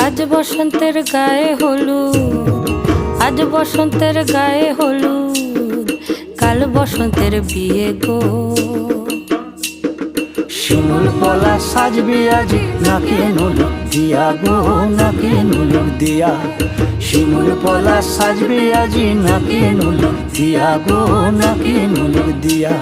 আজ বসন্তের গায়ে হলুদ, আজ বসন্তের গায়ে হলুদ, কাল বসন্তের বিয়ে গো। শিমুল পলা সাজবে আজি নাকে নুলুক দিয়া গো, নাকে নুলুক দিয়া। শিমুল পলা সাজবে আজি নাকে নুলুক দিয়া গো, নাকে নুলুক দিয়া।